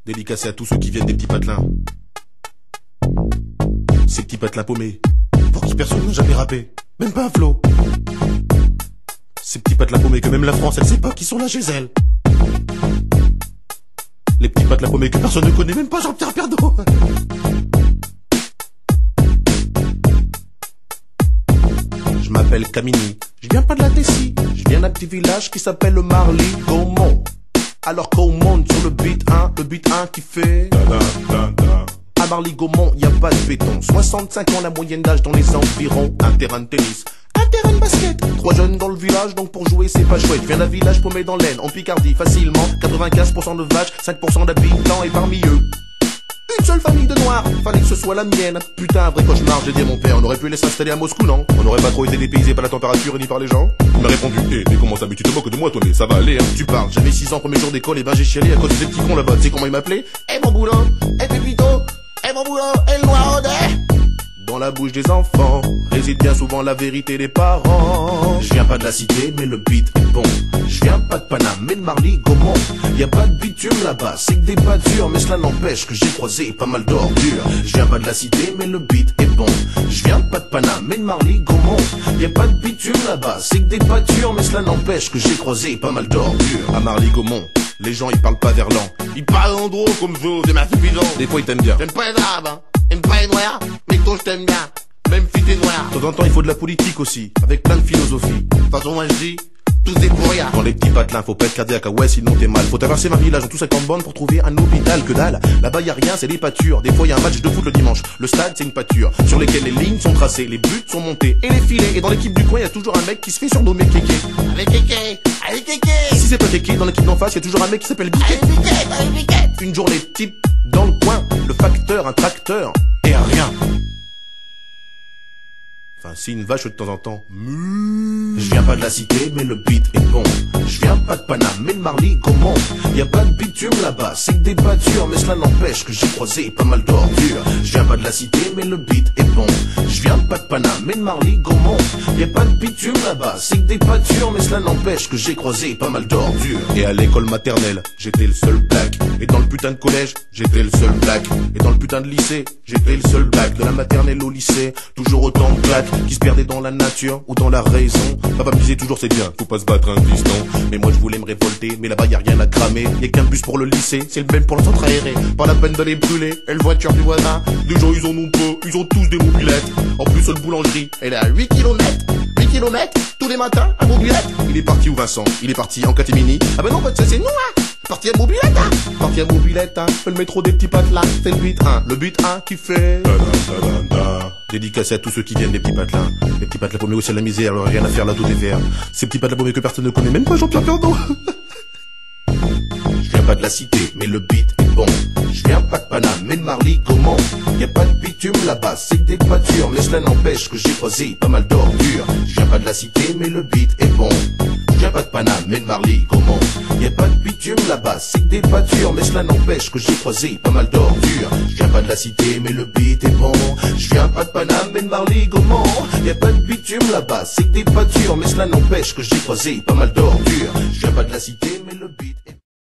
Dédicacé à tous ceux qui viennent des petits patelins. Ces petits patelins paumés, pour qui personne n'a jamais rappé, même pas un flow. Ces petits patelins paumés que même la France, elle sait pas qui sont là chez elle. Les petits patelins paumés que personne ne connaît, même pas Jean-Pierre Pernaut. Je m'appelle Camini, je viens pas de la Tessie, je viens d'un petit village qui s'appelle le Marly-Gaumont. Alors qu'on monte sur le beat 1 qui fait à Marly-Gaumont, y a pas de béton. 65 ans la moyenne d'âge dans les environs. Un terrain de tennis, un terrain de basket. 3 jeunes dans le village, donc pour jouer c'est pas chouette. Je viens d'un village paumé dans l'Aisne, en Picardie, facilement 95% de vaches, 5% d'habitants. Et parmi eux, une seule famille de noirs, fallait que ce soit la mienne. Putain, un vrai cauchemar, j'ai dit à mon père, on aurait pu les s'installer à Moscou, non? On n'aurait pas trop été dépaysé par la température ni par les gens. Il m'a répondu, mais comment ça, mais tu te moques de moi, toi, mais ça va aller, hein. Tu parles, j'avais 6 ans, premier jour d'école, et ben j'ai chialé à cause de ces petits cons là-bas. Tu sais comment ils m'appelaient? Mon boulot, Pépito, mon boulot, le noir dans la bouche des enfants réside bien souvent la vérité des parents. Je viens pas de la cité, mais le beat est bon. Je viens pas de Paname, mais de Marly-Gaumont. Y a pas de bitume là-bas, c'est que des pâtures, mais cela n'empêche que j'ai croisé pas mal d'ordures. Je viens pas de la cité, mais le beat est bon. Je viens pas de Paname, mais de Marly-Gaumont. Y a pas de bitume là-bas, c'est que des pâtures, mais cela n'empêche que j'ai croisé pas mal d'ordures. À Marly-Gaumont, les gens ils parlent pas verlan, ils parlent en gros comme vous, c'est ma suffisant. Des fois ils t'aiment bien. J'aime pas les arabes, hein. J'aime pas les noirs, mais toi je t'aime bien, même si t'es noir. De temps en temps il faut de la politique aussi, avec plein de philosophie. De toute façon moi je dis, tout est pour rien. Dans les petits patelins, faut pas être cardiaque, ouais sinon t'es mal. Faut traverser ma village en tout 50 bornes pour trouver un hôpital, que dalle. Là-bas y a rien, c'est des pâtures. Des fois y a un match de foot le dimanche. Le stade c'est une pâture, sur lesquelles les lignes sont tracées, les buts sont montés et les filets. Et dans l'équipe du coin y a toujours un mec qui se fait surnommer Kéké. Allez Kéké, allez Kéké. Si c'est pas Kéké, dans l'équipe d'en face y a toujours un mec qui s'appelle Biquet. Allez Biquet, allez Biquet. Une journée type dans le coin, le facteur, un tracteur et un rien. Enfin, si une vache de temps en temps. Je viens pas de la cité, mais le beat est bon. Je viens pas de Paname, mais de Marly-Gaumont. Y a pas de bitume là-bas, c'est que des pâtures, mais cela n'empêche que j'ai croisé pas mal d'ordures. Je viens pas de la cité, mais le beat est bon. Je viens pas de Paname, mais de Marly-Gaumont. Y a pas de bitume là-bas, c'est que des pâtures, mais cela n'empêche que j'ai croisé pas mal d'ordures. Et à l'école maternelle, j'étais le seul black. Et dans le putain de collège, j'étais le seul black. Et dans le putain de lycée, j'étais le seul black. De la maternelle au lycée, toujours autant de black qui se perdaient dans la nature ou dans la raison. Papa me disait toujours c'est bien, faut pas se battre un piston. Mais moi je voulais me révolter, mais là-bas y a rien à cramer. Y a qu'un bus pour le lycée, c'est le même pour le centre aéré. Pas la peine d'aller brûler, et le voiture du voisin. Des gens ils en ont peu, ils ont tous des mobilettes. En plus le boulangerie, elle est à 8 km. 8 km, tous les matins, à mobilette. Il est parti où Vincent? Il est parti en catémini. Ah ben non, c'est nous hein. Parti à mobilette hein. Parti à mobilette hein. Le métro des petits patelins, c'est le beat 1. Le beat 1 qui fait dédicacé à tous ceux qui viennent des petits patelins. Les petits patelins paumés aussi à la misère, alors rien à faire là, tout est vert. Ces petits patelins paumés que personne ne connaît, même pas Jean-Pierre Pernaut. Je viens pas de la cité, mais le beat est bon. Je viens pas de Paname, mais de Marly-Gaumont. Y a pas de bitume là-bas, c'est que des pâtures, mais cela n'empêche que j'ai croisé pas mal d'ordures. Je viens pas de la cité, mais le beat est bon. Je viens pas de Paname, mais de Marly-Gaumont. Y a pas de bitume là-bas, c'est que des pâtures, mais cela n'empêche que j'ai croisé pas mal d'ordures. Je viens pas de la cité, mais le beat est bon. Je viens pas de Paname, mais de Marly-Gaumont. Y a pas de bitume là-bas, c'est que des pâtures, mais cela n'empêche que j'ai croisé pas mal d'ordures. Je viens pas de la cité,